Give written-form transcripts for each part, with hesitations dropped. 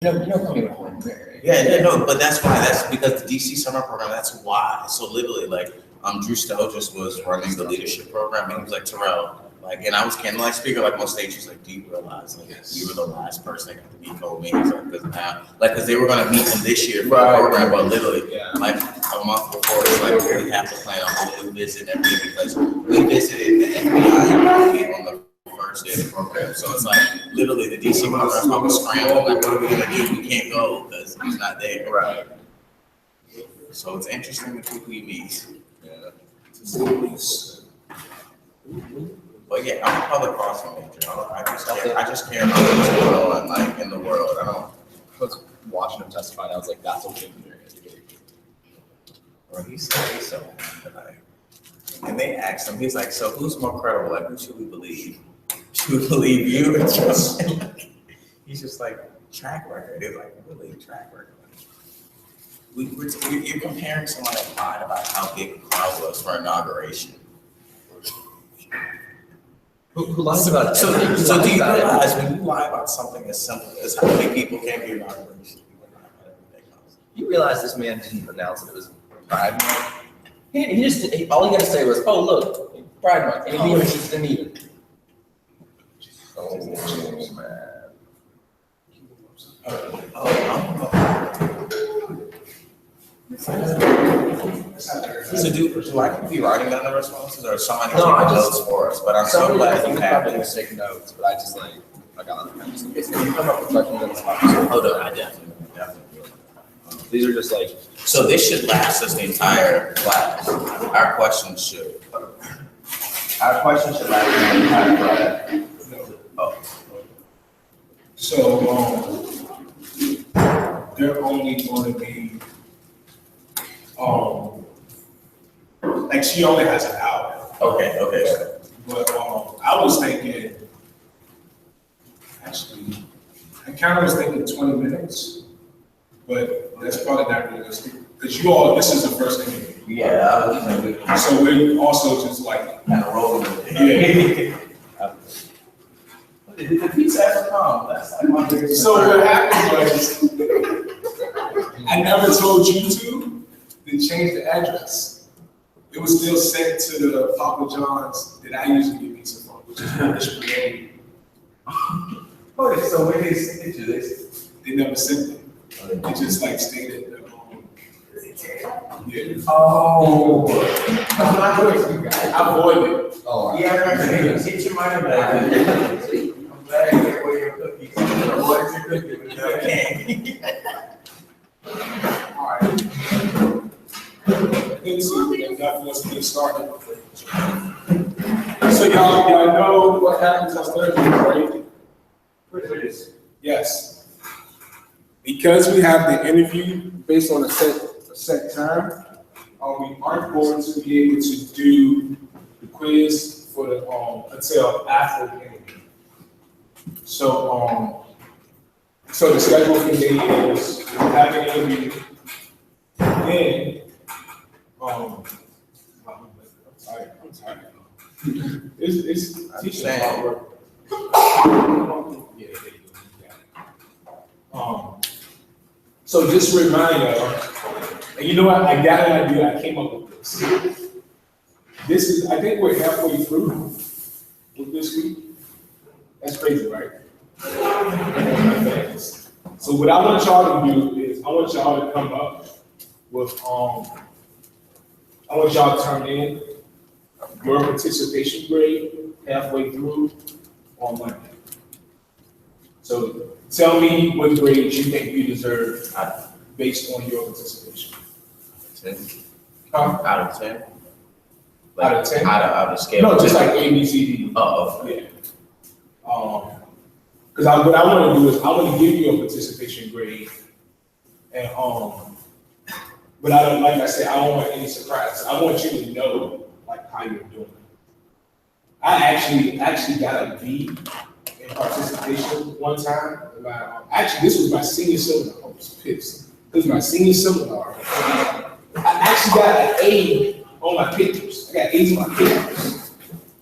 coming to point there. Yeah, no, but that's why. That's because the DC summer program. That's why. So literally, like, Drew Stelgis was running the leadership program, and he was like, Terrell, like, and I was candlelight speaker, like, on stage. He's like, do you realize, like, you were the last person that got to meet Cole me? He's like, because now, like, because they were gonna meet him this year for the program, but literally, like, a month before, it's like, we have to plan a whole new visit and everything because we visited the FBI on the first day of the program. So it's like literally the DC program probably scrambled. Like, what are we gonna do? We can't go because he's not there. Right. So it's interesting the people you meet. Yeah. But yeah, I'm a public policy major. I just care about what's going on like in the world. I was watching him testify and I was like, that's what engineering is to get. Or he's so and they asked him, he's like, so who's more credible? Like, who should we believe? Should we believe you or trust? He's just like, track record. It's like, really, track record. You're comparing someone that lied about how big the crowd was for inauguration. Who lies about it? So do you realize when you lie about something as simple as how many people came to your inauguration? You realize this man didn't announce that it was Pride Month? He just, all he got to say was, oh, look, Pride Month. And he just didn't even. Oh, man. So do I be writing down the responses or somebody taking notes for us? But I'm so glad you have it. Take notes, but I just like, I got it. Just in case you come up with questions on the spot. Oh, no, I definitely. These are just like. So this should last us the entire class. Our questions should. Our questions should last the entire class. Oh. So, they're only going to be, like she only has an hour. Okay. But I was thinking, actually, I kind of was thinking 20 minutes, but that's probably not realistic. Because this is the first interview. Yeah. So we're also just like. Kind of rolling with it. Yeah. The pizza ever come? That's like my biggest. So what happened was, I never told you to change the address. It was still sent to the Papa John's that I usually get pizza from, which is Polish spaghetti. Okay, so when they sent it to this, they never sent it. They just like stated that. Yeah. Oh. I avoided it. Oh. Yeah, get your money back. I'm glad you get away your cookies. What is your cookie with no candy? All right. Let's get started. So y'all know what happens on Thursday, right? Yes. Because we have the interview based on a set time, we aren't going to be able to do the quiz for the until after the interview. So the schedule for today is have an interview, then I'm tired. It's teaching hard work. So just remind y'all, and you know what? I got an idea. I came up with this. This is, I think we're halfway through with this week. That's crazy, right? So what I want y'all to do is I want y'all to come up with I want y'all to turn in your participation grade halfway through on Monday. So tell me what grade you think you deserve based on your participation. 10. Huh? Out of 10. Like, out of 10? Out of scale. No, just like A, B, C, D. Oh. Yeah. Because what I want to do is I want to give you a participation grade, and but I don't, like I said, I don't want any surprises. I want you to know like how you're doing. I actually got a B in participation one time. Actually, this was my senior seminar. I was pissed. This was my senior seminar. I actually got an A on my pictures. I got A's on my pictures.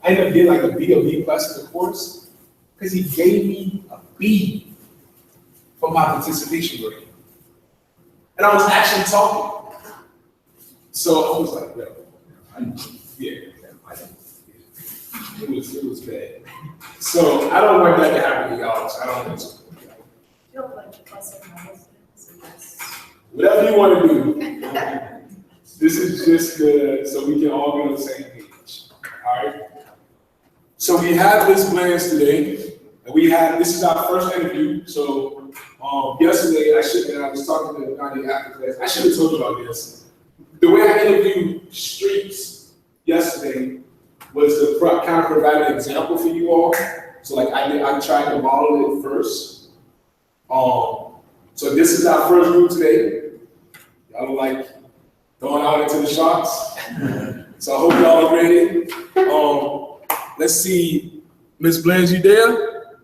I ended up getting like a B or B plus in the course because he gave me a B for my participation grade. And I was actually talking. So I was like, yo, it was bad. So I don't want that to happen to y'all, so I don't think so. Whatever you want to do. This is just good, so we can all be on the same page. All right? So we have Ms. Blendz today, and this is our first interview. So yesterday, I was talking to Nani after class. I should have told you about this. The way I interviewed streets yesterday was to kind of provide an example for you all. So like I tried to model it first. So this is our first group today. Y'all like going out into the shots. So I hope y'all are ready. Let's see, Ms. Blendz, you there?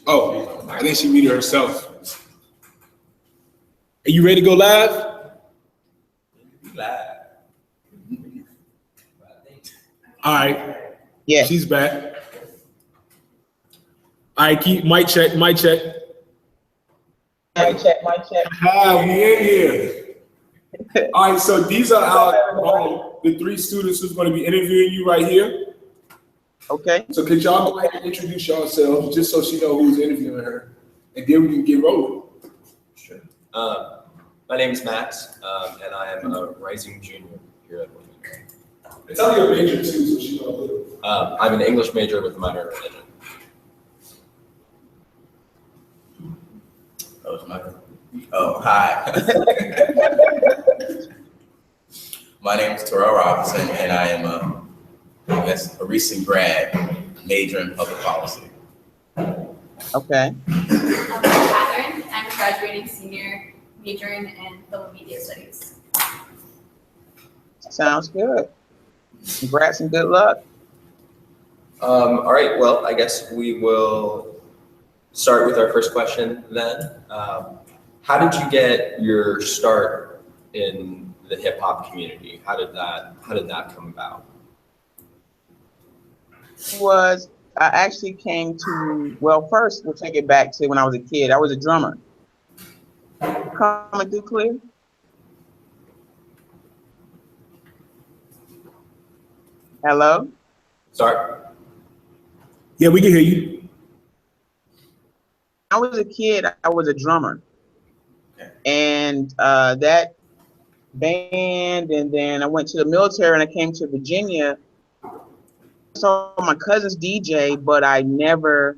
Oh, I think she muted herself. Are you ready to go live? Live. All right. Yeah. She's back. All right, keep mic check, mic check. Mic check, mic check. Hi, we in here. All right, so these are our the 3 students who's going to be interviewing you right here. Okay. So could y'all go ahead and introduce yourselves just so she knows who's interviewing her, and then we can get rolling. Sure. My name is Max, and I am a rising junior here at Williams. And tell me your major too, so she knows. I'm an English major with a minor in religion. Oh, hi. My name is Terrell Robinson, and I am a recent grad, major in public policy. Okay. I'm Catherine. I'm a graduating senior, majoring in film media studies. Sounds good. Congrats and good luck. All right, well, I guess we will start with our first question then. How did you get your start in the hip hop community? How did that come about? I actually came to, well, first we'll take it back to when I was a kid. I was a drummer. Coming through clear? Hello? Sorry? Yeah, we can hear you. I was a kid, I was a drummer. And that band, and then I went to the military and I came to Virginia. So my cousin's DJ, but I never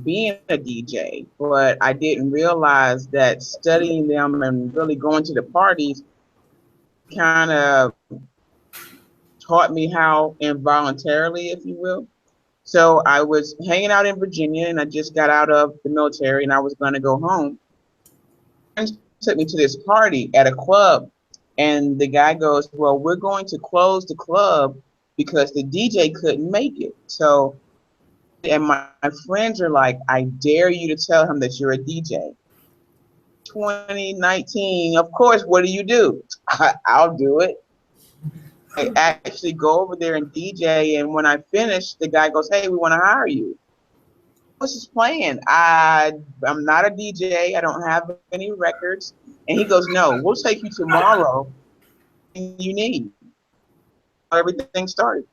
being a DJ, but I didn't realize that studying them and really going to the parties kind of taught me how involuntarily, if you will. So I was hanging out in Virginia and I just got out of the military and I was going to go home. And took me to this party at a club, and the guy goes, well, we're going to close the club because the DJ couldn't make it. So, and my friends are like, I dare you to tell him that you're a DJ. 2019, of course, what do? I'll do it. I actually go over there and DJ, and when I finish, the guy goes, hey, we want to hire you. I was just playing. I'm not a DJ. I don't have any records. And he goes, no, we'll take you tomorrow. You need. Everything started.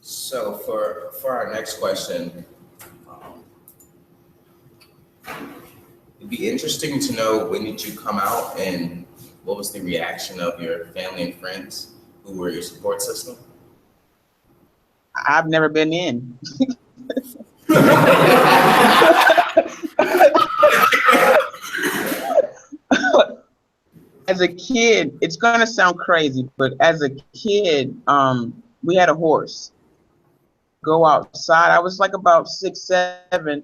So for our next question, it'd be interesting to know, when did you come out and what was the reaction of your family and friends who were your support system? I've never been in. As a kid, it's gonna sound crazy, but as a kid, we had a horse. Go outside. I was like about 6, 7.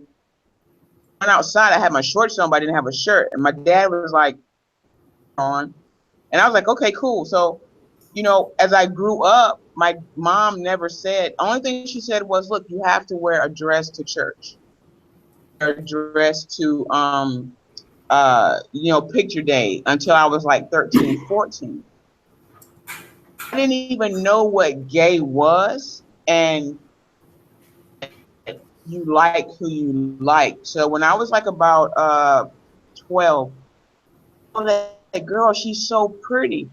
Went outside. I had my shorts on, but I didn't have a shirt. And my dad was like, on. And I was like, okay, cool. So, you know, as I grew up, my mom never said, only thing she said was, look, you have to wear a dress to church. dressed to picture day until I was like 13, 14. I didn't even know what gay was, and you like who you like. So when I was like about 12, oh, that girl, she's so pretty.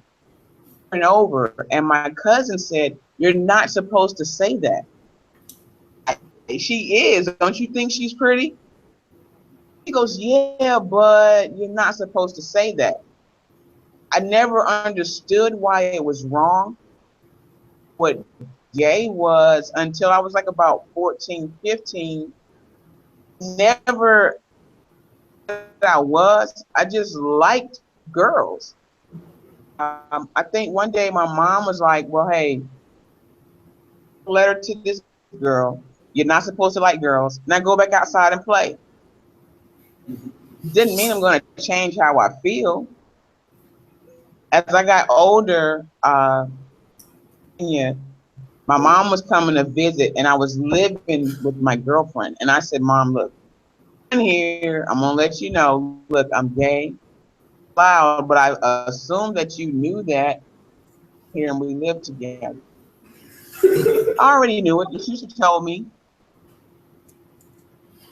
And over, and my cousin said, "You're not supposed to say that." She is. Don't you think she's pretty? He goes, "Yeah, but you're not supposed to say that." I never understood why it was wrong, what gay was, until I was like about 14, 15. Never I just liked girls. I think one day my mom was like, "Well, hey, letter to this girl. You're not supposed to like girls. Now go back outside and play." Didn't mean I'm going to change how I feel. As I got older, yeah, my mom was coming to visit, and I was living with my girlfriend. And I said, "Mom, look, I'm here. I'm gonna let you know. Look, I'm gay, loud, but I assumed that you knew that here, and we live together." I already knew it. You should tell me.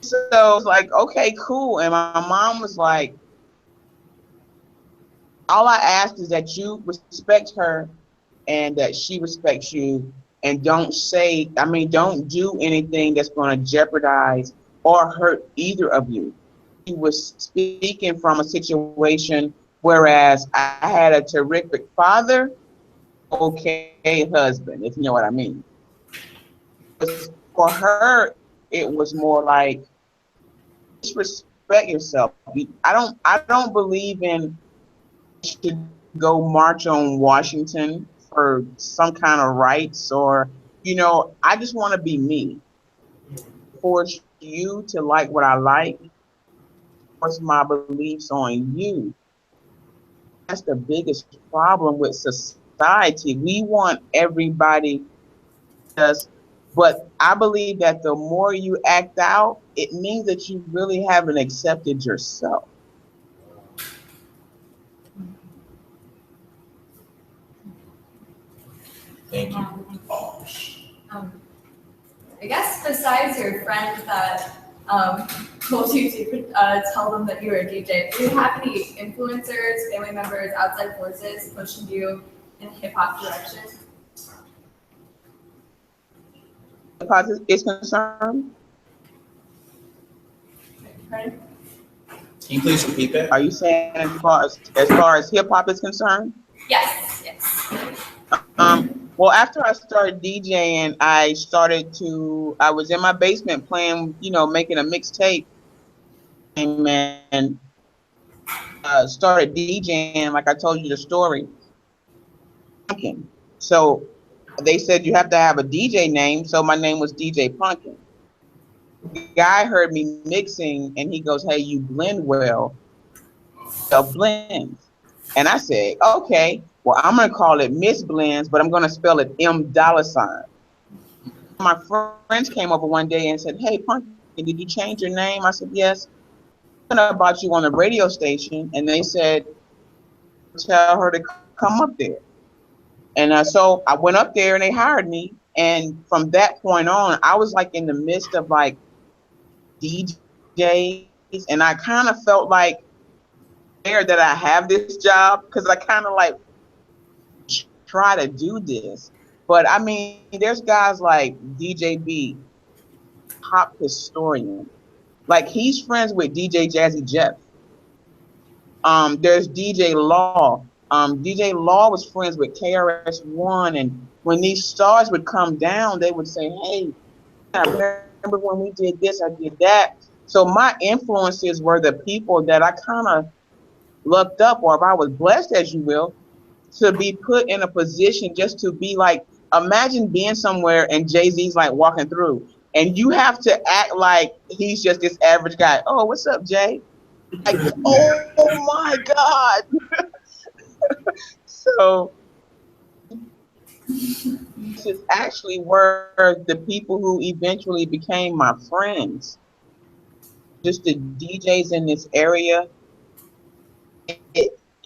So I was like, "Okay, cool." And my mom was like, "All I ask is that you respect her and that she respects you, and don't do anything that's going to jeopardize or hurt either of you." He was speaking from a situation, whereas I had a terrific father, okay husband, if you know what I mean. For her, it was more like, just respect yourself. I don't believe in should go march on Washington for some kind of rights, or I just want to be me. Force you to like what I like, force my beliefs on you. That's the biggest problem with society. We want everybody just, but I believe that the more you act out, it means that you really haven't accepted yourself. Thank you. I guess besides your friend that told you to tell them that you were a DJ, do you have any influencers, family members, outside forces pushing you in a hip hop direction? Because it's concerned. Right? Can you please repeat that? Are you saying as far as hip hop is concerned? Yes, yes. Well, after I started DJing, I was in my basement playing, making a mixtape, and started DJing, like I told you the story. So they said you have to have a DJ name, so my name was DJ Punkin. The guy heard me mixing, and he goes, "Hey, you blend well, blends." And I said, "Okay, well, I'm gonna call it Miss Blendz, but I'm gonna spell it $M." My friends came over one day and said, "Hey, Punkin, did you change your name?" I said, "Yes." "I know about you on the radio station," and they said, "Tell her to come up there." And so I went up there, and they hired me. And from that point on, I was like in the midst of like DJs, and I kind of felt like there that I have this job, because I kind of like try to do this. But I mean, there's guys like DJ B, pop historian. Like, he's friends with DJ Jazzy Jeff. There's DJ Law. DJ Law was friends with KRS-One, and when these stars would come down, they would say, "Hey, I remember when we did this, I did that." So my influences were the people that I kind of looked up, or if I was blessed, as you will, to be put in a position just to be like, imagine being somewhere and Jay-Z's like walking through, and you have to act like he's just this average guy. "Oh, what's up, Jay?" Like, oh my God. So this is actually where the people who eventually became my friends just the DJs in this area,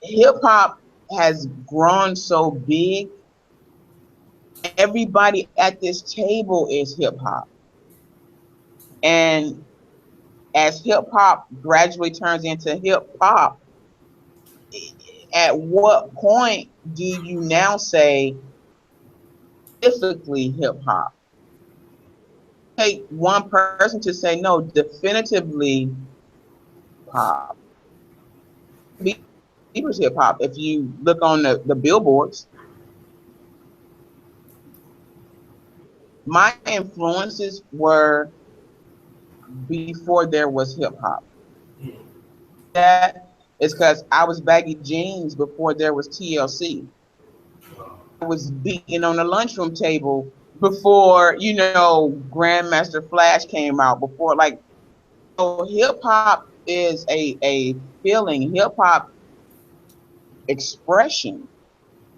hip hop has grown so big. Everybody at this table is hip hop. And as hip hop gradually turns into hip hop, at what point do you now say specifically hip hop? Take one person to say no, definitively pop. Bieber's hip hop. If you look on the billboards, my influences were before there was hip hop. That is because I was baggy jeans before there was TLC. I was beating on the lunchroom table before, you know, Grandmaster Flash came out. Before, like, so hip hop is a feeling. Hip hop expression.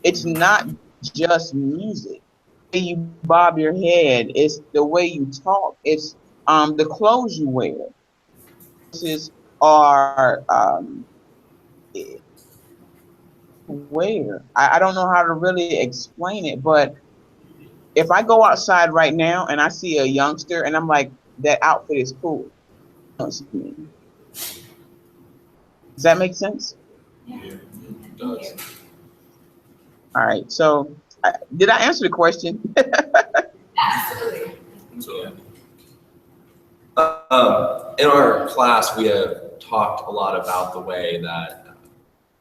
It's not just music. The way you bob your head, it's the way you talk, it's the clothes you wear. This are where I don't know how to really explain it, but if I go outside right now and I see a youngster and I'm like, that outfit is cool. Does that make sense? Yeah. It does. All right, so did I answer the question? Absolutely. So, in our class, we have talked a lot about the way that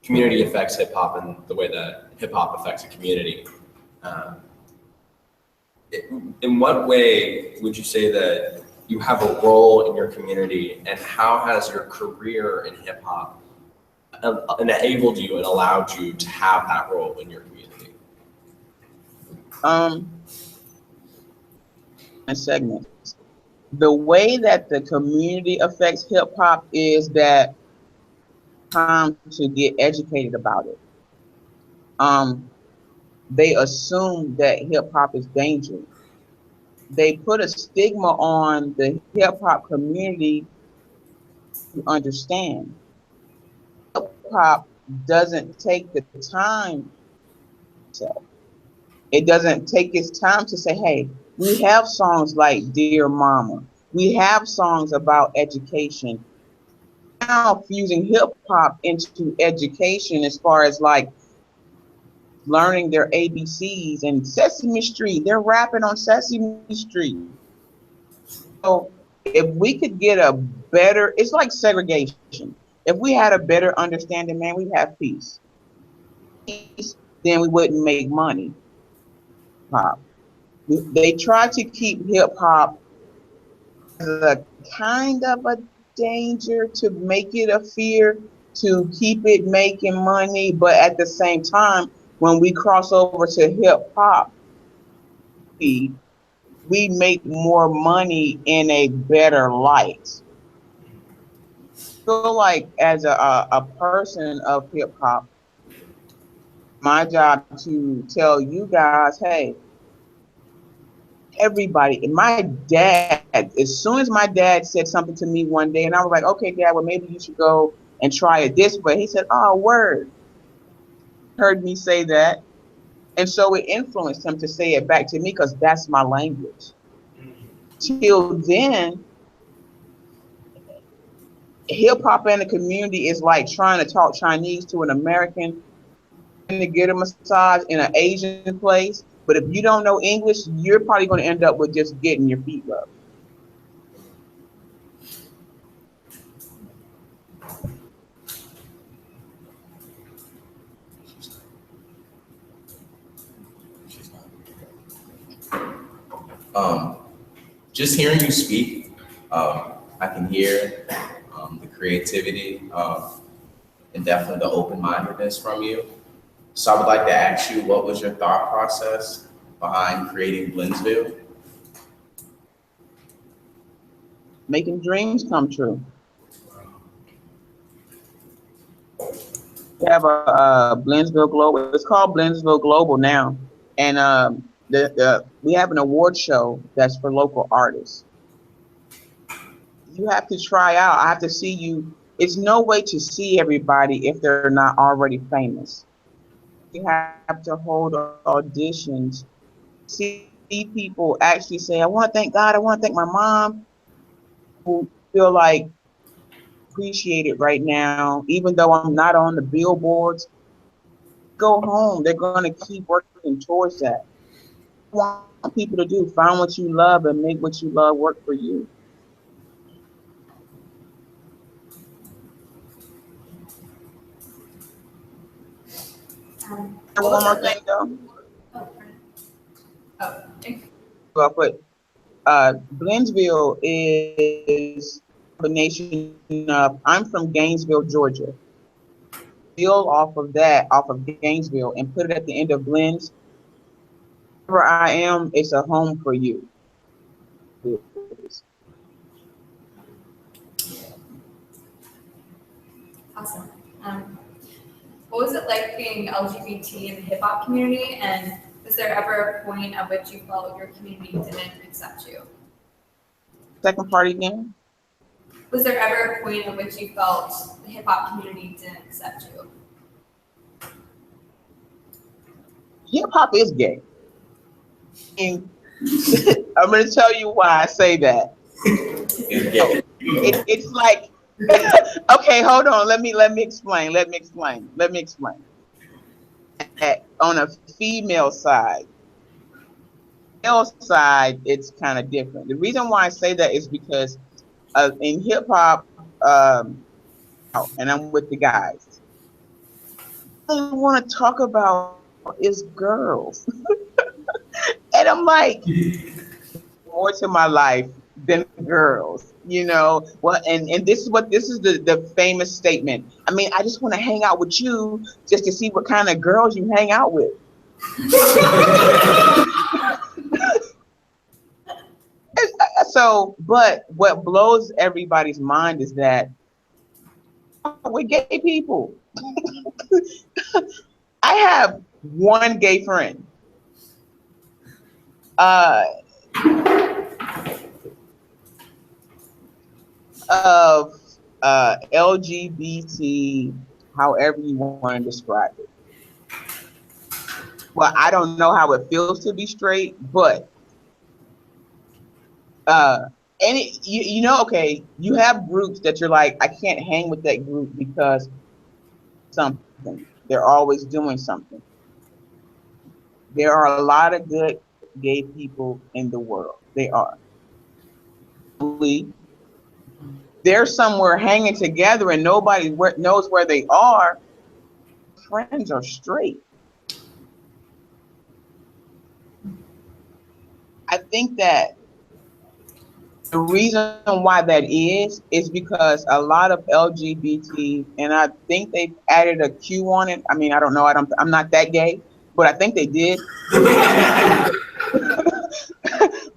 community affects hip hop and the way that hip hop affects a community. In what way would you say that you have a role in your community, and how has your career in hip hop enabled you and allowed you to have that role in your community? Segments. The way that the community affects hip hop is that time to get educated about it. They assume that hip hop is dangerous. They put a stigma on the hip hop community to understand. Hip hop doesn't take the time. So it doesn't take its time to say, hey, we have songs like Dear Mama. We have songs about education. Now fusing hip hop into education as far as like learning their ABCs and Sesame Street. They're rapping on Sesame Street. So if we could get a better, it's like segregation. If we had a better understanding, man, we'd have peace. Then we wouldn't make money. They try to keep hip hop as a kind of a danger, to make it a fear, to keep it making money, but at the same time, when we cross over to hip hop, we make more money in a better light. I feel like as a person of hip hop, my job to tell you guys, hey, everybody, my dad, as soon as my dad said something to me one day, and I was like, okay, Dad, well, maybe you should go and try it this way. He said, oh, word. Heard me say that. And so it influenced him to say it back to me, because that's my language. Till then, hip hop and the community is like trying to talk Chinese to an American to get a massage in an Asian place. But if you don't know English, you're probably going to end up with just getting your feet rubbed. Just hearing you speak, I can hear the creativity and definitely the open-mindedness from you. So I would like to ask you, what was your thought process behind creating Blendzville? Making dreams come true. We have a Blendzville Global. It's called Blendzville Global now, and we have an award show that's for local artists. You have to try out. I have to see you. It's no way to see everybody if they're not already famous. You have to hold auditions, see people actually say, I want to thank God, I want to thank my mom, who feel like appreciated right now, even though I'm not on the billboards. Go home. They're going to keep working towards that. I want people to do, find what you love and make what you love work for you. What One was more it thing like? though. Oh, thank you. But Blendsville is a combination of, I'm from Gainesville, Georgia. Build off of that, off of Gainesville, and put it at the end of Blends. Wherever I am, it's a home for you. Awesome. What was it like being LGBT in the hip hop community, and was there ever a point at which you felt your community didn't accept you? Second part again? Was there ever a point at which you felt the hip hop community didn't accept you? Hip hop is gay. And I'm going to tell you why I say that. It's like, okay, hold on. Let me explain. On a female side, male side, it's kind of different. The reason why I say that is because in hip hop, and I'm with the guys, I want to talk about is girls. And I'm like, more to my life than girls, you know. Well, and this is the famous statement. I mean, I just want to hang out with you just to see what kind of girls you hang out with. So, but what blows everybody's mind is that we're gay people. I have one gay friend. Of LGBT, however you want to describe it. Well, I don't know how it feels to be straight, but you know, okay, you have groups that you're like, I can't hang with that group because something. They're always doing something. There are a lot of good gay people in the world. They are. They're somewhere hanging together and nobody knows where they are. Friends are straight. I think that the reason why that is because a lot of LGBT, and I think they've added a Q on it. I mean, I don't know. I'm not that gay, but I think they did.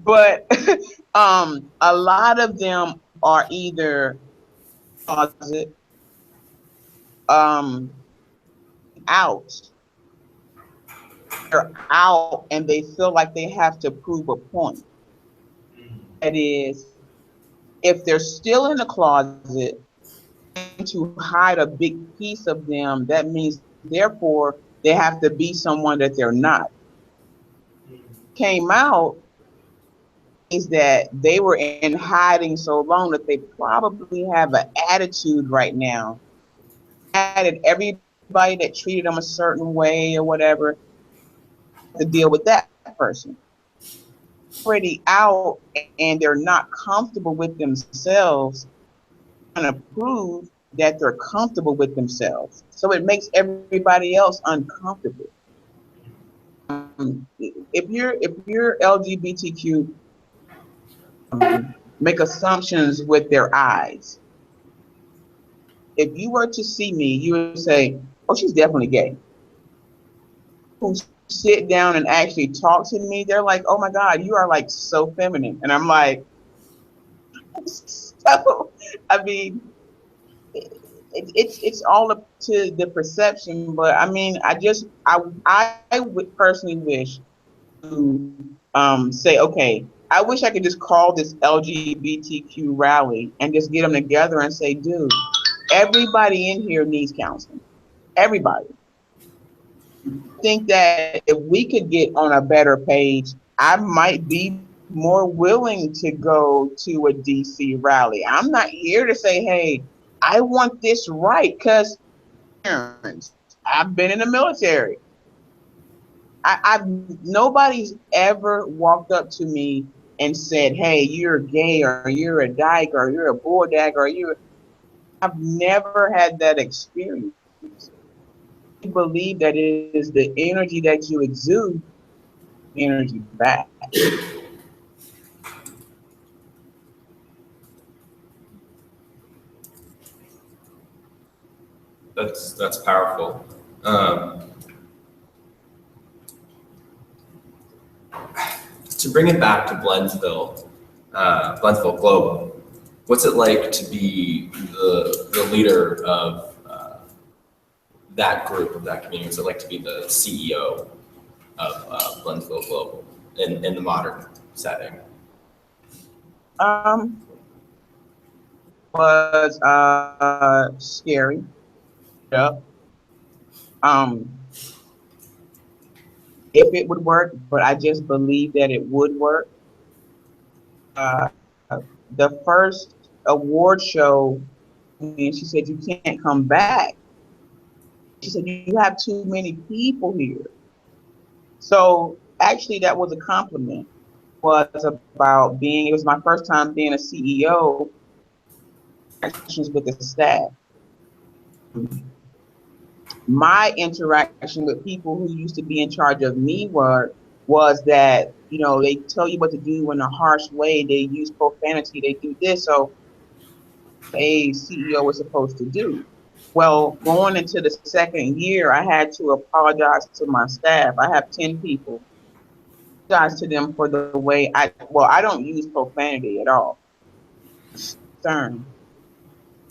But a lot of them are either closet, out. They're out and they feel like they have to prove a point. That is, if they're still in the closet to hide a big piece of them, that means therefore they have to be someone that they're not. Came out is that they were in hiding so long that they probably have an attitude right now. Added everybody that treated them a certain way or whatever to deal with that person. Already out and they're not comfortable with themselves, trying to prove that they're comfortable with themselves. So it makes everybody else uncomfortable. If you're LGBTQ, make assumptions with their eyes. If you were to see me, you would say, "Oh, she's definitely gay." Who sit down and actually talk to me, they're like, "Oh my God, you are like so feminine," and I'm like, so. I mean, it's all up to the perception, but I mean, I would personally wish to say, okay, I wish I could just call this LGBTQ rally and just get them together and say, dude, everybody in here needs counseling. Everybody. I think that if we could get on a better page, I might be more willing to go to a DC rally. I'm not here to say, hey, I want this right, because I've been in the military. I've nobody's ever walked up to me and said, hey, you're gay, or you're a dyke, or you're a bulldog, or I've never had that experience. I believe that it is the energy that you exude, energy back. That's powerful. To bring it back to Blendzville Global, what's it like to be the leader of that group, of that community? What's it like to be the CEO of Blendzville Global in the modern setting? Was scary. Yep. If it would work, but I just believe that it would work. The first award show, and she said, you can't come back. She said, you have too many people here. So actually that was a compliment. It was my first time being a CEO, interactions with the staff. My interaction with people who used to be in charge of me was that, they tell you what to do in a harsh way, they use profanity, they do this, so a CEO was supposed to do. Well, going into the second year, I had to apologize to my staff. I have 10 people. Apologize to them for the way I don't use profanity at all. Stern.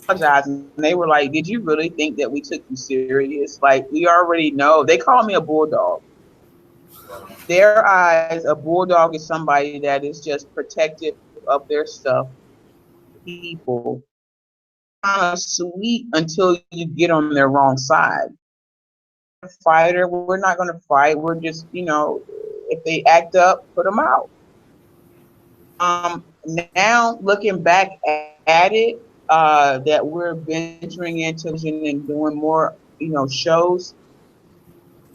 Apologize, and they were like, did you really think that we took you serious? Like, we already know. They call me a bulldog. Their eyes, a bulldog is somebody that is just protective of their stuff. People kind of sweet until you get on their wrong side. Fighter, we're not going to fight. We're just, if they act up, put them out. Now looking back at it, that we're venturing into and doing more, shows,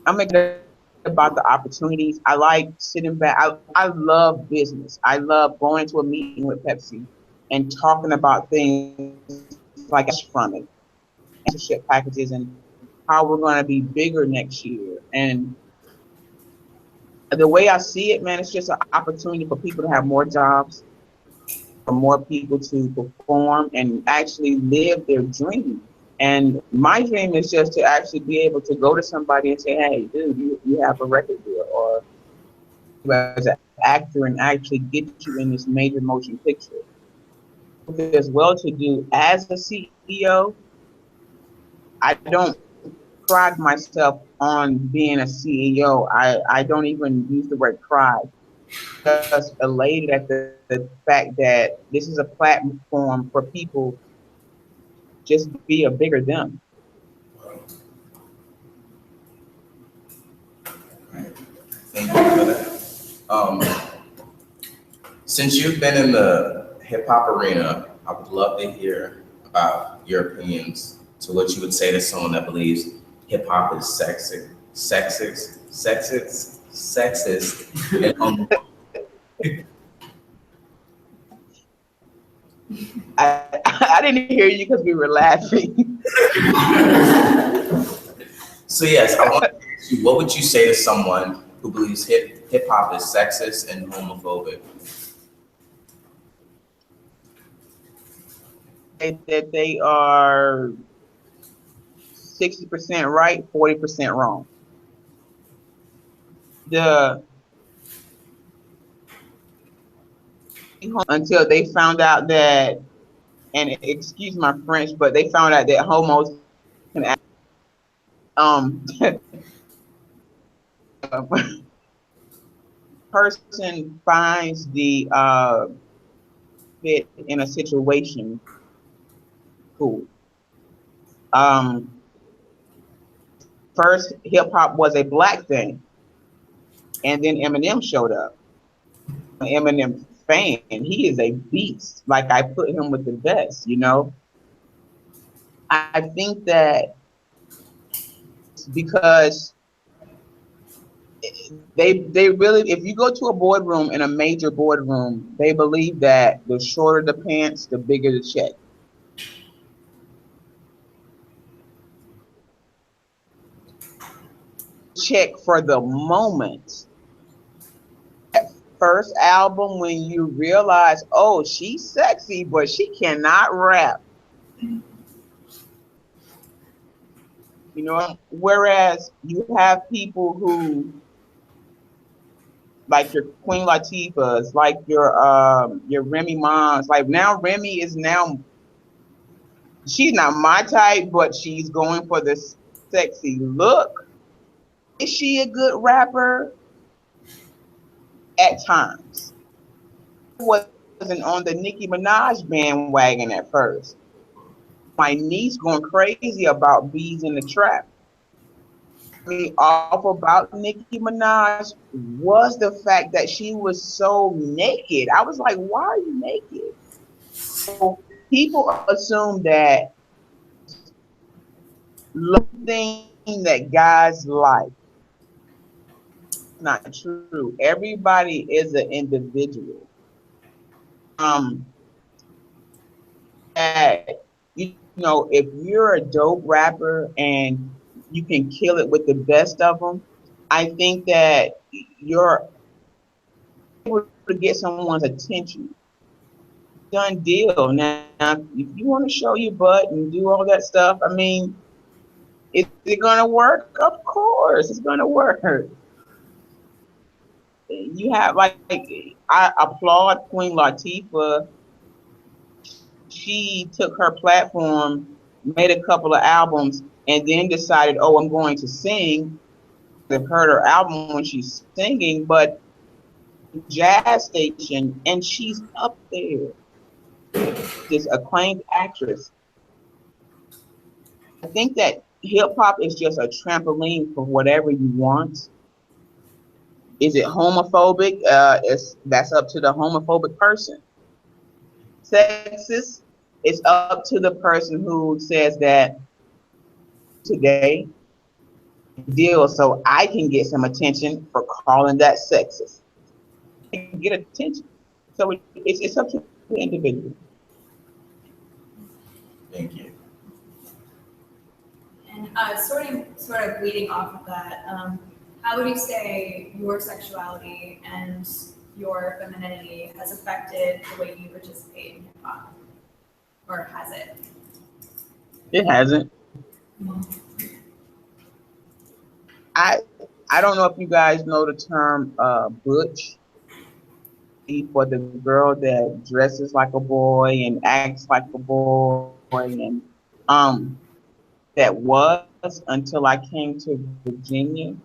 I'm excited about the opportunities. I like sitting back. I love business. I love going into a meeting with Pepsi and talking about things like from it, sponsorship packages, and how we're going to be bigger next year. And the way I see it, man, it's just an opportunity for people to have more jobs, for more people to perform and actually live their dream. And my dream is just to actually be able to go to somebody and say, hey, dude, you have a record deal, or as an actor, and actually get you in this major motion picture. As well to do as a CEO, I don't pride myself on being a CEO. I don't even use the word pride. Just elated at the fact that this is a platform for people just be a bigger them. Thank you for that. Since you've been in the hip hop arena, I would love to hear about your opinions to what you would say to someone that believes hip hop is sexist, and I didn't hear you because we were laughing. So yes, I want to ask you, what would you say to someone who believes hip hop is sexist and homophobic? That they are 60% right, 40% wrong. Until they found out that, and excuse my French, but they found out that homos can act, person finds the fit in a situation, cool. First, hip hop was a black thing, and then Eminem showed up. Eminem fan, he is a beast. Like, I put him with the best, you know. I think that because they really, if you go to a boardroom, in a major boardroom, they believe that the shorter the pants, the bigger the check. Check for the moment. That first album, when you realize, oh, she's sexy, but she cannot rap. You know, whereas you have people who, like your Queen Latifahs, like your Remy Mons. Like, now Remy is now, she's not my type, but she's going for this sexy look. Is she a good rapper? At times. Wasn't on the Nicki Minaj bandwagon at first. My niece going crazy about Bees in the Trap. Me off about Nicki Minaj was the fact that she was so naked. I was like, why are you naked? So people assume that thing that guys like. Not true. Everybody is an individual. That, you know, if you're a dope rapper and you can kill it with the best of them, I think that you're able to get someone's attention. Done deal. Now, if you want to show your butt and do all that stuff, I mean, is it gonna work? Of course, it's gonna work. You have, like, I applaud Queen Latifah. She took her platform, made a couple of albums, and then decided, oh, I'm going to sing. I've heard her album when she's singing, but jazz station, and she's up there. This acclaimed actress. I think that hip hop is just a trampoline for whatever you want. Is it homophobic? That's up to the homophobic person. Sexist, it's up to the person who says that today deal so I can get some attention for calling that sexist. I can get attention. So it's up to the individual. Thank you. And sort of leading off of that, how would you say your sexuality and your femininity has affected the way you participate in hip hop? Or has it? It hasn't. I don't know if you guys know the term butch, for the girl that dresses like a boy and acts like a boy, and that was until I came to Virginia.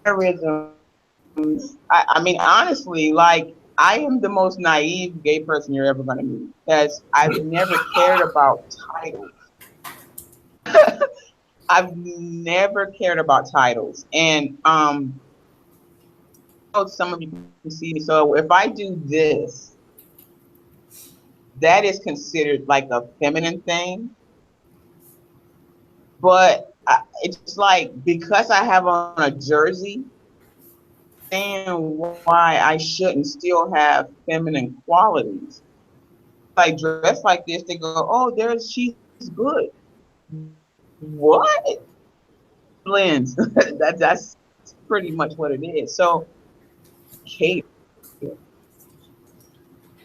Mannerisms, I mean, honestly, like, I am the most naive gay person you're ever gonna meet, because I've never cared about titles. I've never cared about titles, and some of you can see me. So if I do this, that is considered like a feminine thing. But it's like, because I have on a jersey, and why I shouldn't still have feminine qualities. If I dress like this, they go, oh, she's good. What? Blends. That's pretty much what it is. So, Kate,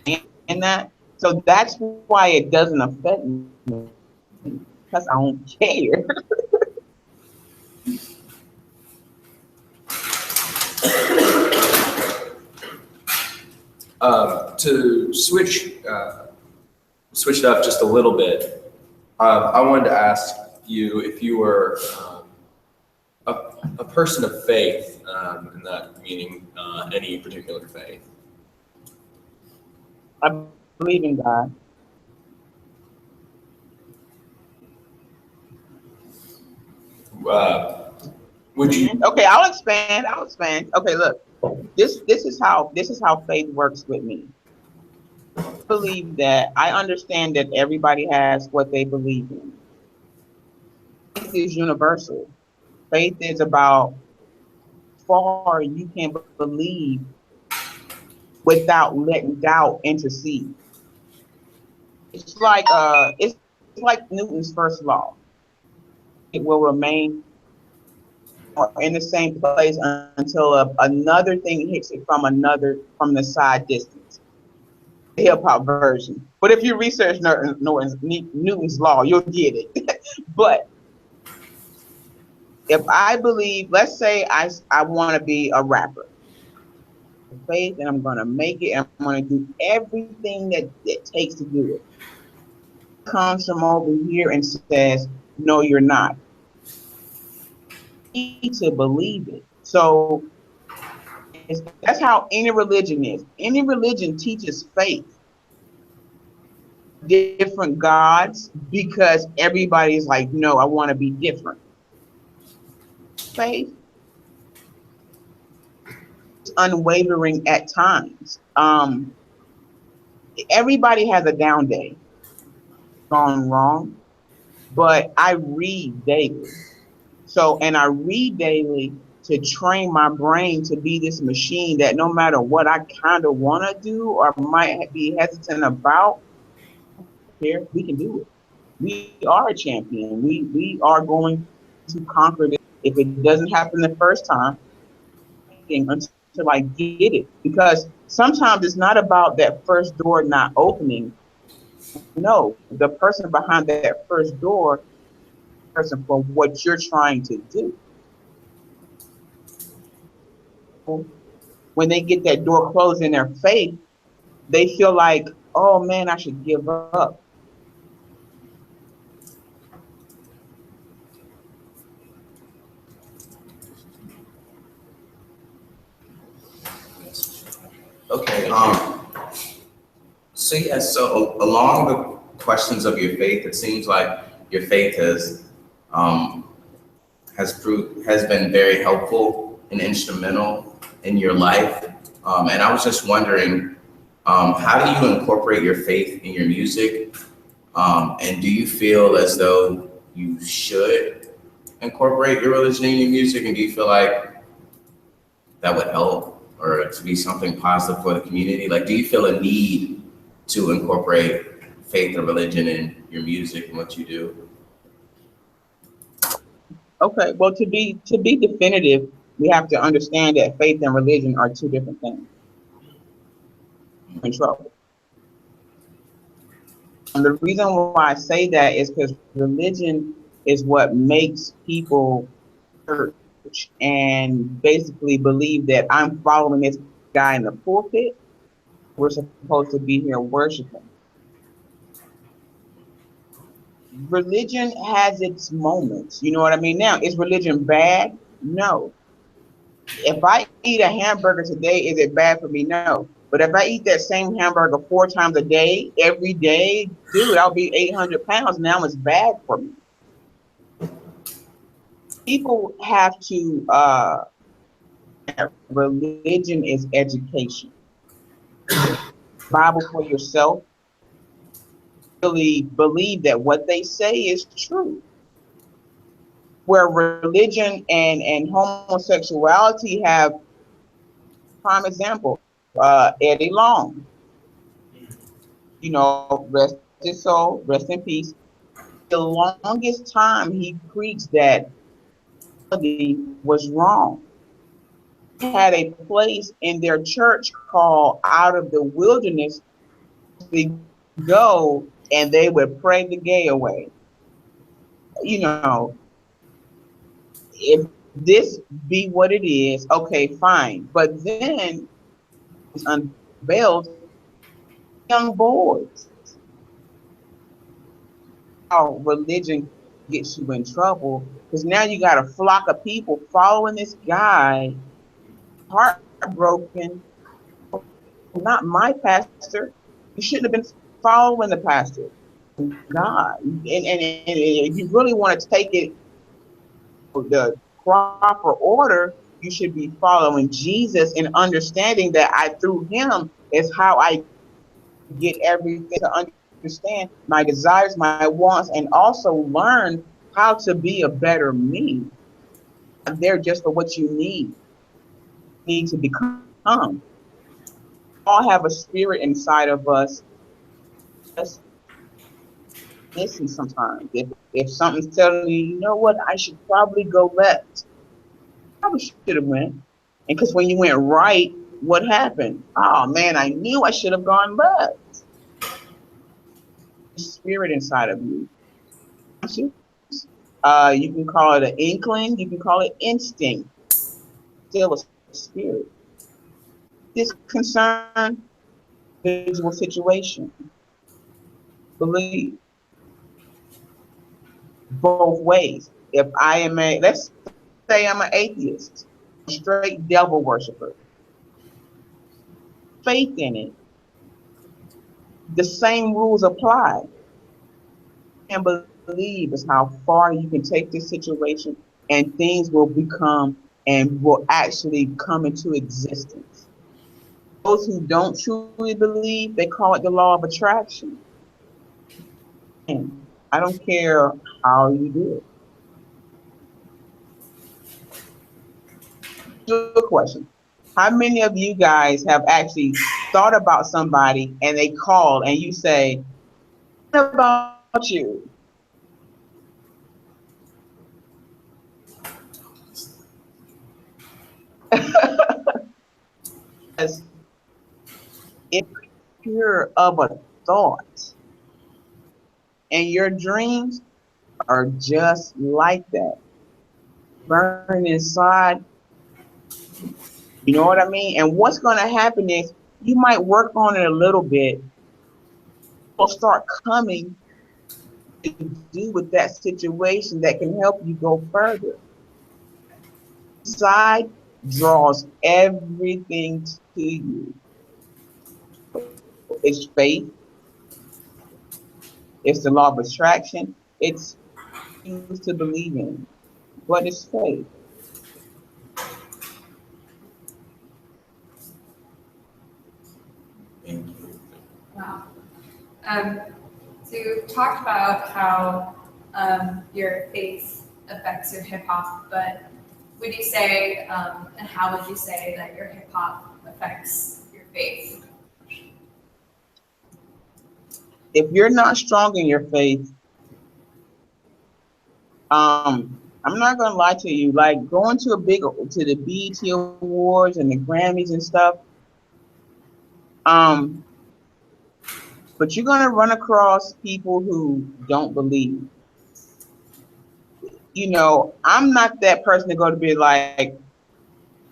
and that, so that's why it doesn't affect me, because I don't care. To switch it up just a little bit, I wanted to ask you if you were a person of faith, and that meaning any particular faith. I believe in God. Would you? Okay, I'll expand. Okay, look. This is how faith works with me. I believe that I understand that everybody has what they believe in. Faith is universal. Faith is about far you can believe without letting doubt intercede. It's like Newton's first law. It will remain in the same place until another thing hits it from the side distance. The hip hop version. But if you research Newton's law, you'll get it. But if I believe, let's say I want to be a rapper, faith, and I'm going to make it, and I'm going to do everything that it takes to do it. Comes from over here and says, no, you're not. You need to believe it. So that's how any religion is. Any religion teaches faith. Different gods, because everybody's like, no, I want to be different. Faith is unwavering at times. Everybody has a down day, gone wrong, but I read daily. And I read daily to train my brain to be this machine that no matter what I kind of want to do or might be hesitant about, here we can do it. We are a champion. We are going to conquer this. If it doesn't happen the first time, until I get it. Because sometimes it's not about that first door not opening. No, the person behind that first door, person for what you're trying to do. When they get that door closed in their faith, they feel like, oh man, I should give up. Okay, so along the questions of your faith, it seems like your faith has been very helpful and instrumental in your life. And I was just wondering, how do you incorporate your faith in your music? And do you feel as though you should incorporate your religion in your music? And do you feel like that would help or to be something positive for the community? Like, do you feel a need to incorporate faith or religion in your music and what you do? Okay, well, to be definitive, we have to understand that faith and religion are two different things. I'm in trouble. And the reason why I say that is because religion is what makes people church and basically believe that I'm following this guy in the pulpit. We're supposed to be here worshiping. Religion has its moments. You know what I mean? Now, is religion bad? No. If I eat a hamburger today, is it bad for me? No. But if I eat that same hamburger 4 times a day, every day, dude, I'll be 800 pounds. Now it's bad for me. People have to, religion is education. Bible for yourself. Really believe that what they say is true. Where religion and homosexuality have, prime example, Eddie Long. You know, rest his soul, rest in peace. The longest time he preached that was wrong. He had a place in their church called Out of the Wilderness. They go and they would pray the gay away. You know, if this be what it is, okay, fine. But then it's unveiled young boys. How religion gets you in trouble because now you got a flock of people following this guy, heartbroken. Not my pastor. You shouldn't have been following the pastor. God. And if you really want to take it the proper order, you should be following Jesus and understanding that through him is how I get everything to understand my desires, my wants, and also learn how to be a better me. I'm there just for what you need to become. All have a spirit inside of us. Just listen sometimes. If something's telling you, you know what, I should probably go left. Probably should have went. And because when you went right, what happened? Oh man, I knew I should have gone left. The spirit inside of you. You can call it an inkling, you can call it instinct. Still a spirit. This concern, visual situation. Believe both ways. If I am let's say I'm an atheist, a straight devil worshiper. Faith in it. The same rules apply. And believe is how far you can take this situation and things will become and will actually come into existence. Those who don't truly believe, they call it the law of attraction. And I don't care how you do it. Good question. How many of you guys have actually thought about somebody and they call and you say, what about you? It's pure of a thought. And your dreams are just like that. Burning inside. You know what I mean? And what's going to happen is you might work on it a little bit. Will start coming to do with that situation that can help you go further. Side draws everything to you. It's faith. It's the law of attraction. It's things to believe in. But it's faith. Wow. So you talked about how your faith affects your hip hop, but would you say, and how would you say that your hip hop affects your faith? If you're not strong in your faith, I'm not gonna lie to you. Like going to the BET Awards and the Grammys and stuff. But you're gonna run across people who don't believe. You know, I'm not that person to go to be like,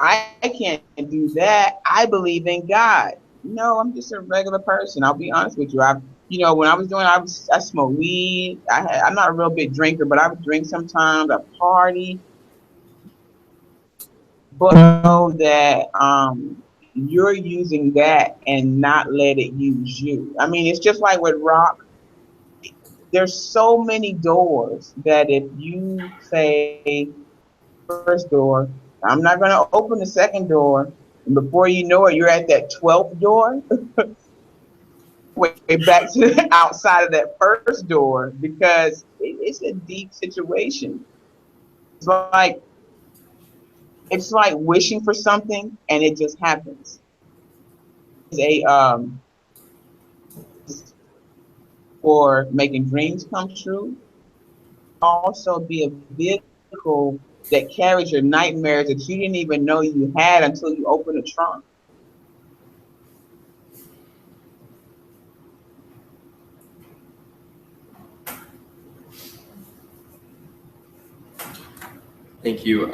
I can't do that. I believe in God. No, I'm just a regular person. I'll be honest with you. When I was doing, I smoked weed. I'm not a real big drinker, but I would drink sometimes. I party. But know that you're using that and not let it use you. I mean, it's just like with rock. There's so many doors that if you say first door, I'm not going to open the second door, and before you know it, you're at that 12th door, way back to the outside of that first door, because it's a deep situation. It's like wishing for something and it just happens. For making dreams come true, also be a vehicle that carries your nightmares that you didn't even know you had until you open the trunk. Thank you.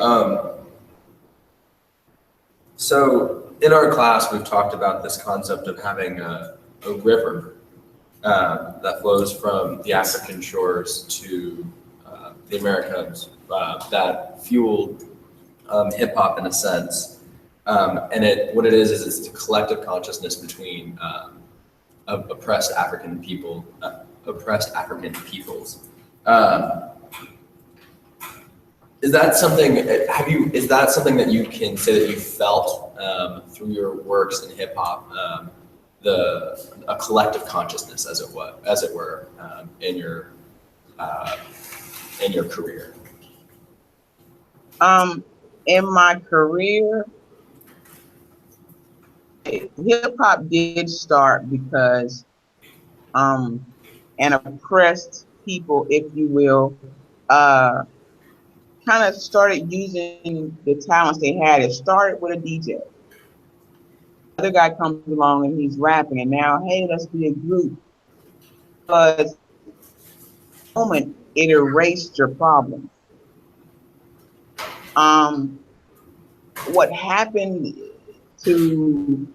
So in our class, we've talked about this concept of having a river that flows from the African shores to the Americans that fueled hip hop in a sense. And what it is it's the collective consciousness between oppressed African peoples. Is that something? Is that something that you can say that you felt through your works in hip hop? A collective consciousness, as it were, in your career. In my career, hip hop did start because an oppressed people, if you will, kind of started using the talents they had. It started with a DJ. Other guy comes along and he's rapping, and now, hey, let's be a group. But the moment it erased your problem. What happened to,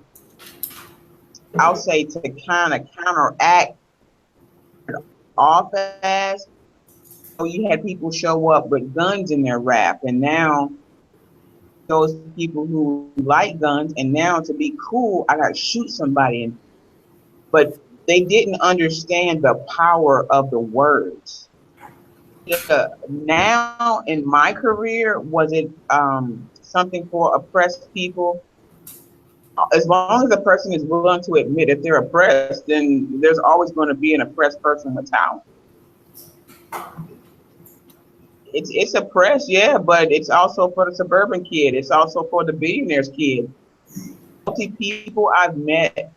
I'll say, to kind of counteract off as, you had people show up with guns in their rap, and now those people who like guns, and now to be cool, I gotta shoot somebody. But they didn't understand the power of the words. Now in my career, was it something for oppressed people? As long as the person is willing to admit if they're oppressed, then there's always going to be an oppressed person with talent. It's oppressed, yeah, but it's also for the suburban kid. It's also for the billionaire's kid. Multi people I've met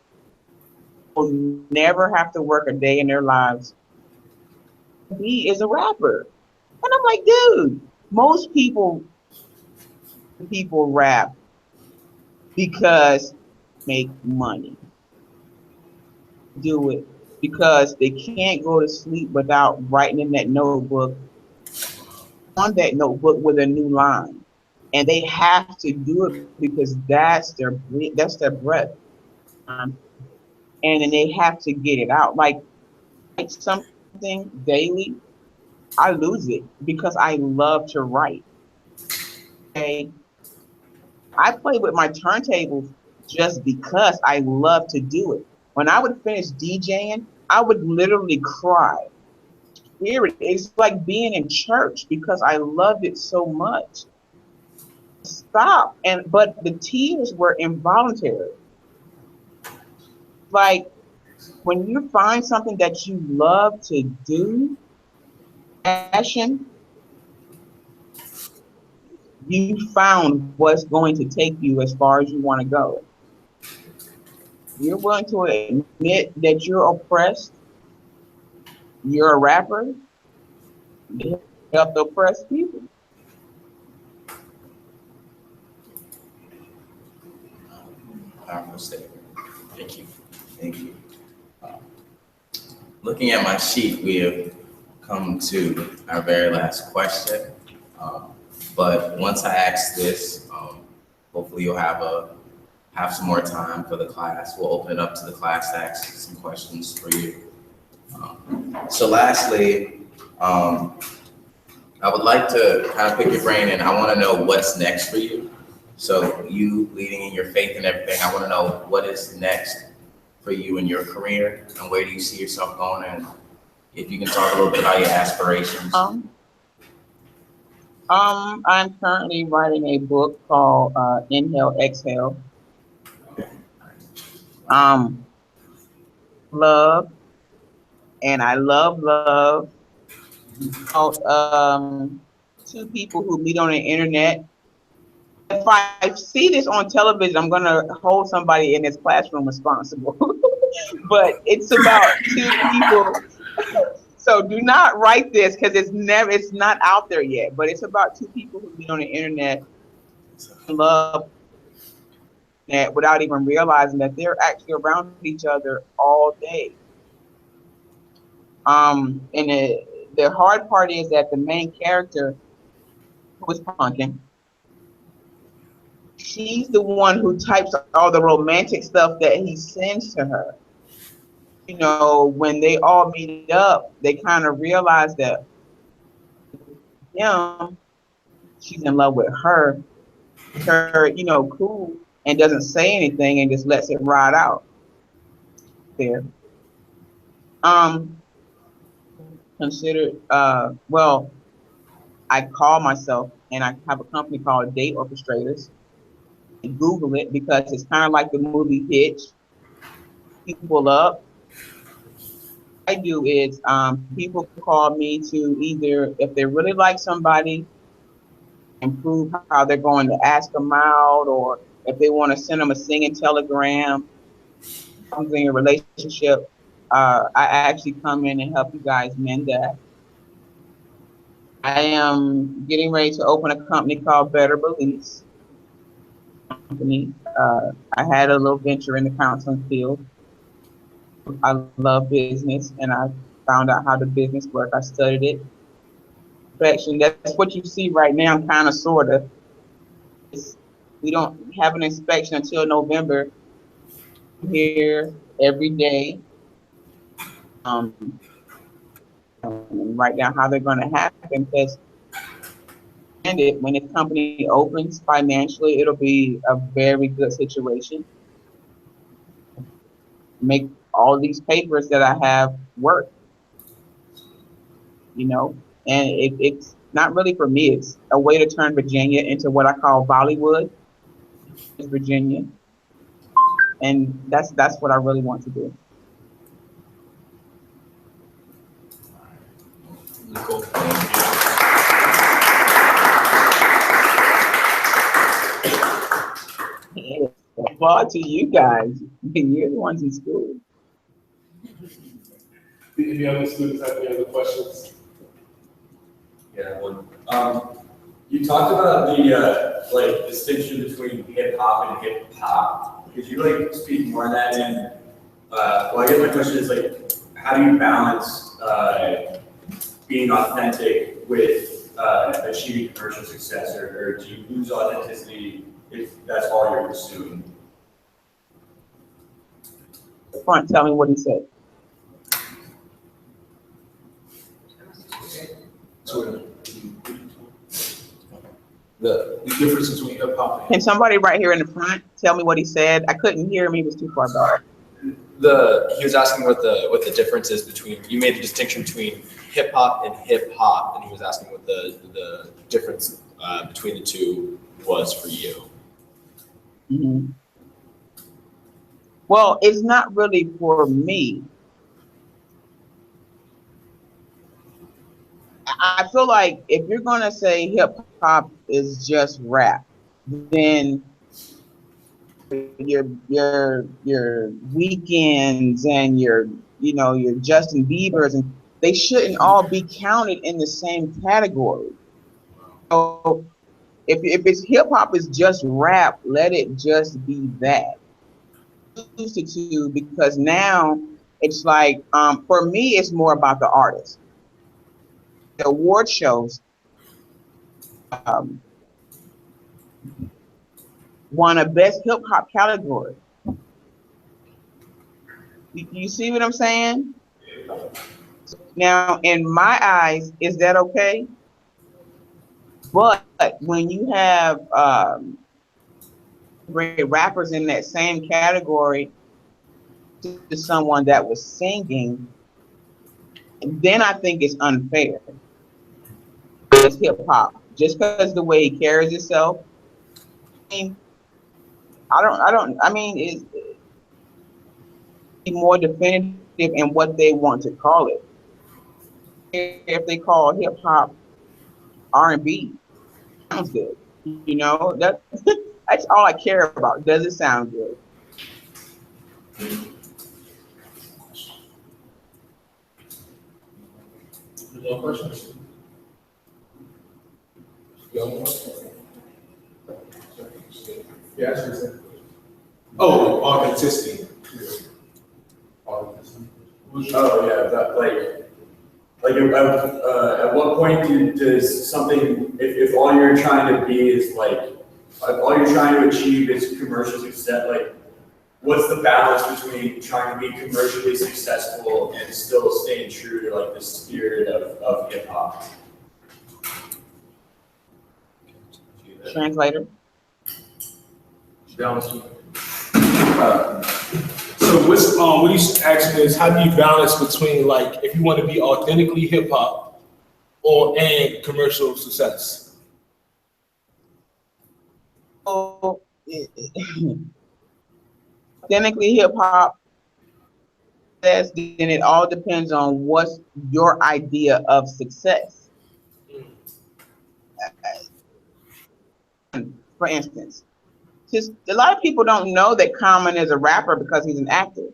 will never have to work a day in their lives. He is a rapper. And I'm like, dude, most people rap because make money. Do it because they can't go to sleep without writing in that notebook, on that notebook with a new line. And they have to do it because that's their breath. And then they have to get it out. Like something daily, I lose it because I love to write. Okay. I play with my turntables just because I love to do it. When I would finish DJing, I would literally cry. It's like being in church because I loved it so much. Stop. But the tears were involuntary. Like when you find something that you love to do, passion, you found what's going to take you as far as you want to go. You're willing to admit that you're oppressed. You're a rapper. You help the oppressed people. Powerful statement. Thank you. Thank you. Looking at my sheet, we have come to our very last question. But once I ask this, hopefully you'll have some more time for the class. We'll open it up to the class to ask some questions for you. So lastly, I would like to kind of pick your brain, and I want to know what's next for you. So you leading in your faith and everything, I want to know what is next for you in your career, and where do you see yourself going, and if you can talk a little bit about your aspirations. I'm currently writing a book called Inhale, Exhale. Love, and I love love. Two people who meet on the internet. If I see this on television, I'm gonna hold somebody in this classroom responsible. But it's about two people. So do not write this because it's not out there yet. But it's about two people who meet on the internet, love that without even realizing that they're actually around each other all day. And the hard part is that the main character, who is Pumpkin, she's the one who types all the romantic stuff that he sends to her. You know, when they all meet up, they kind of realize that him, she's in love with her, you know, cool, and doesn't say anything and just lets it ride out there. Considered, well, I call myself, and I have a company called Date Orchestrators. Google it because it's kind of like the movie Pitch. People up. I do is people call me to either, if they really like somebody, improve how they're going to ask them out, or if they want to send them a singing telegram, something in a relationship, I actually come in and help you guys mend that. I am getting ready to open a company called Better Beliefs. I had a little venture in the counseling field. I love business, and I found out how the business work. I studied it. Inspection, that's what you see right now, kind of, sort of. We don't have an inspection until November. I'm here every day. Write down how they're going to happen, because when the company opens financially, it'll be a very good situation. Make all these papers that I have work, you know, and it's not really for me. It's a way to turn Virginia into what I call Bollywood, is Virginia, and that's what I really want to do. Cool. Well, to you guys, you're the ones in school. Any other students have any other questions? Yeah, one. You talked about the like distinction between hip hop and hip hop. Could you like speak more on that? And well, I guess my question is like, how do you balance being authentic with achieving commercial success, or do you lose authenticity if that's all you're pursuing? Front, tell me what he said. The difference between hip hop and Can somebody right here in the front tell me what he said? I couldn't hear him. He was too far back. He was asking what the difference is between, you made the distinction between hip hop and hip hop, and he was asking what the difference between the two was for you. Mm-hmm. Well, it's not really for me. I feel like if you're gonna say hip hop is just rap, then your Weekends and your Justin Biebers, and they shouldn't all be counted in the same category. So if it's hip hop is just rap, let it just be that. Choose the two, because now it's like for me it's more about the artist. The award shows won a best hip hop category. You see what I'm saying? Now, in my eyes, is that okay? But when you have great rappers in that same category to someone that was singing, then I think it's unfair. It's hip hop, just because the way he carries himself. I mean, it's more definitive in what they want to call it. If they call hip hop R&B, sounds good. You know, that's all I care about. Does it sound good? no questions. Yes. Oh, authenticity. Oh yeah, that like at what point does something, if all you're trying to be is like all you're trying to achieve is commercial success, like what's the balance between trying to be commercially successful and still staying true to like the spirit of hip hop? translator. So what he's asking is, how do you balance between, like, if you want to be authentically hip hop and commercial success? So, authentically hip hop, then it all depends on what's your idea of success. For instance, just a lot of people don't know that Common is a rapper because he's an actor.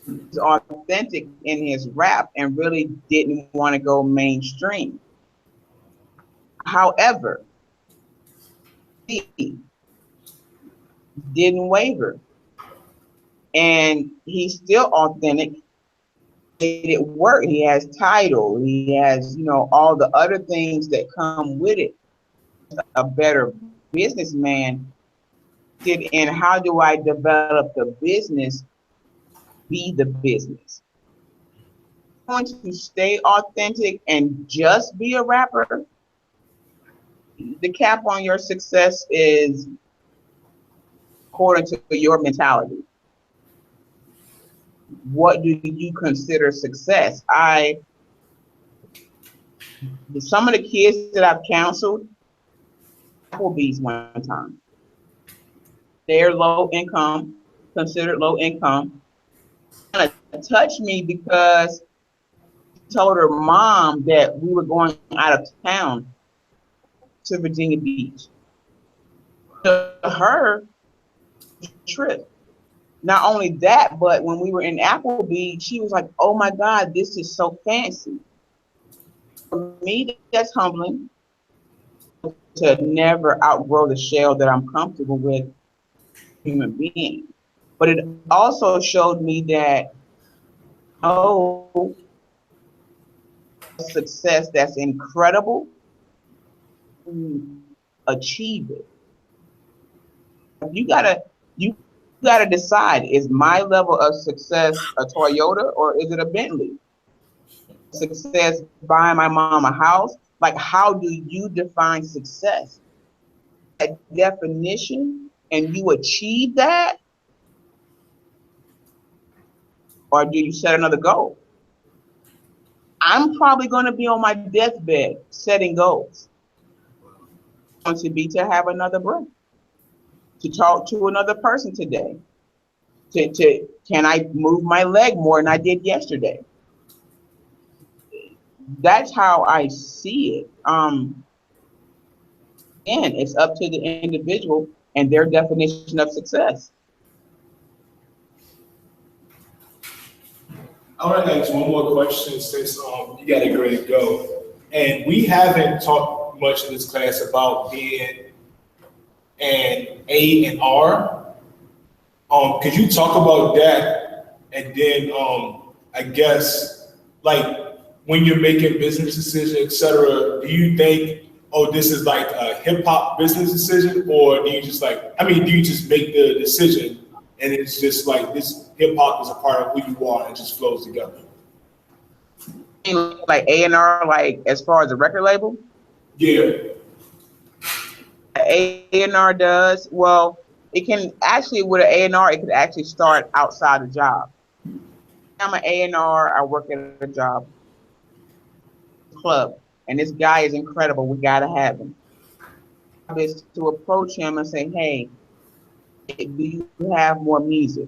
He's authentic in his rap and really didn't want to go mainstream. However, he didn't waver, and he's still authentic. Made it work. He has title. He has, all the other things that come with it. A better businessman did, and how do I develop the business? Be the business. I'm going to stay authentic and just be a rapper. The cap on your success is according to your mentality. What do you consider success? Some of the kids that I've counseled, Applebee's one time. They're low income, considered low income. Kind of touched me because she told her mom that we were going out of town to Virginia Beach. To her, trip. Not only that, but when we were in Applebee's, she was like, "Oh my God, this is so fancy." For me, that's humbling to never outgrow the shell that I'm comfortable with, human being. But it also showed me that, success that's incredible, achieve it. You gotta decide, is my level of success a Toyota or is it a Bentley? Success buying my mom a house? Like, how do you define success? That definition, and you achieve that? Or do you set another goal? I'm probably gonna be on my deathbed setting goals. I want to be to have another breath, to talk to another person today, can I move my leg more than I did yesterday? That's how I see it. And it's up to the individual and their definition of success. I want to ask one more question since you got to get ready to go. And we haven't talked much in this class about being an A and R. Could you talk about that? And then I guess, like, when you're making business decisions, et cetera, do you think, this is like a hip hop business decision? Or do you just do you just make the decision and it's just like this hip hop is a part of who you are and it just flows together? Like A&R, like as far as the record label? Yeah. A&R does, well, it can actually, with an A&R, it could actually start outside the job. I'm an A&R, I work at a job club, and this guy is incredible, we gotta have him. Is to approach him and say, hey, do you have more music?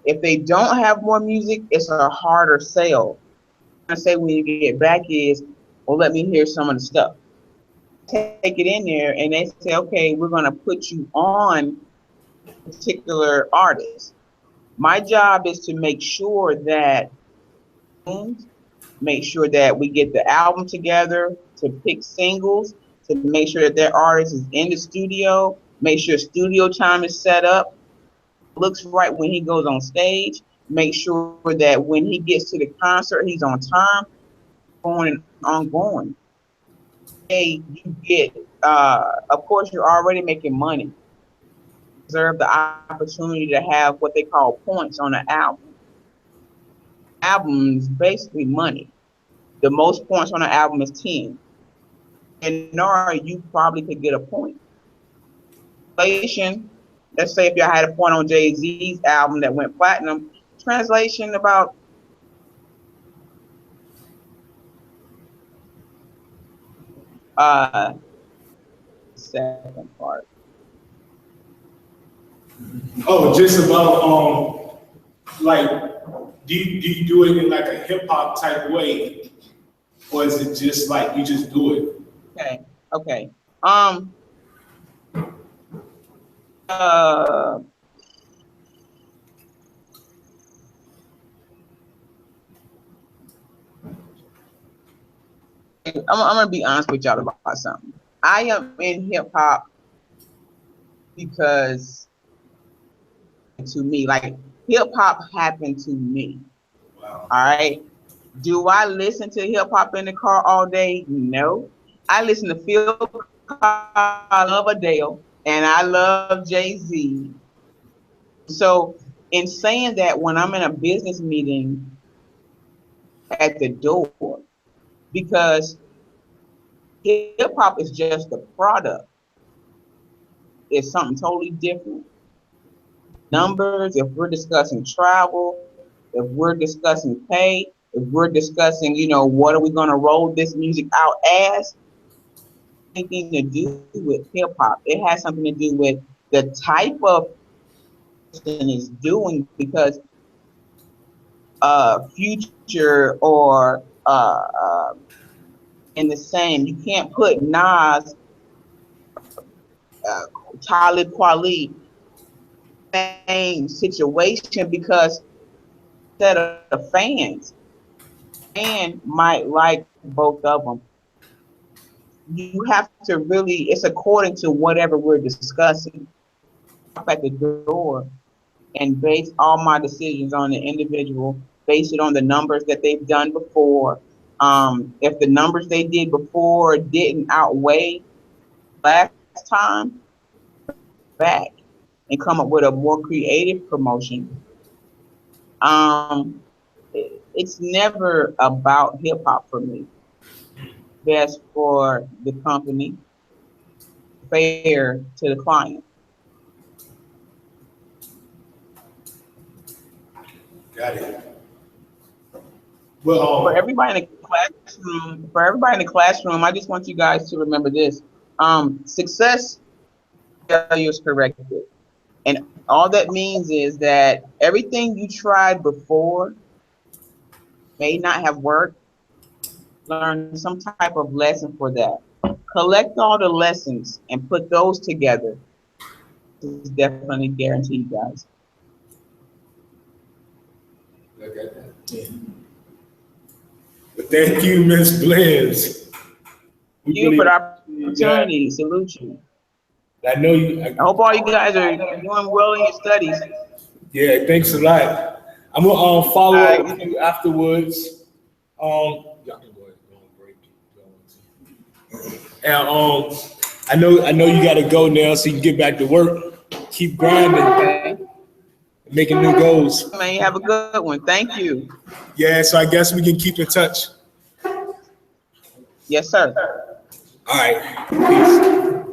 If they don't have more music, it's a harder sell. I say when you get back is, well, let me hear some of the stuff. Take it in there and they say, okay, we're gonna put you on a particular artist. My job is to make sure that we get the album together, to pick singles, to make sure that their artist is in the studio, make sure studio time is set up, looks right when he goes on stage, make sure that when he gets to the concert, he's on time, going and ongoing. Hey, you get, of course, you're already making money. Deserve the opportunity to have what they call points on an album. Album is basically money. The most points on an album is 10. A&R, you probably could get a point. Translation, let's say if you had a point on Jay-Z's album that went platinum, translation about second part. Oh, just about like, do you do it in like a hip hop type way, or is it just like you just do it? Okay. I'm gonna be honest with y'all about something. I am in hip hop because to me, like hip hop happened to me. Wow. All right. Do I listen to hip hop in the car all day? No. I listen to Phil Collins, I love Adele, and I love Jay-Z. So in saying that, when I'm in a business meeting at the door, because hip hop is just a product, it's something totally different. Numbers, if we're discussing travel, if we're discussing pay, if we're discussing, what are we going to roll this music out as, anything to do with hip hop. It has something to do with the type of person is doing, because Future or in the same, you can't put Nas, Talib Kweli, same situation, because set of fans might like both of them. You have to really, it's according to whatever we're discussing. At the door and base all my decisions on the individual, base it on the numbers that they've done before. If the numbers they did before didn't outweigh last time, back and come up with a more creative promotion. It's never about hip hop for me. Best for the company, fair to the client. Got it. Well, for everybody in the classroom, I just want you guys to remember this. Success failure is corrected. And all that means is that everything you tried before may not have worked. Learn some type of lesson for that. Collect all the lessons and put those together. This is definitely guaranteed, guys. I got that. Yeah. But thank you, Ms. Blendz. Thank you for the opportunity. Salute you. I know you. I hope all you guys are doing well in your studies. Yeah, thanks a lot. I'm gonna follow up with you afterwards. Y'all can go ahead and break. And I know you gotta go now, so you can get back to work. Keep grinding. Okay. Making new goals. Man, you have a good one. Thank you. Yeah, so I guess we can keep in touch. Yes, sir. All right. Peace.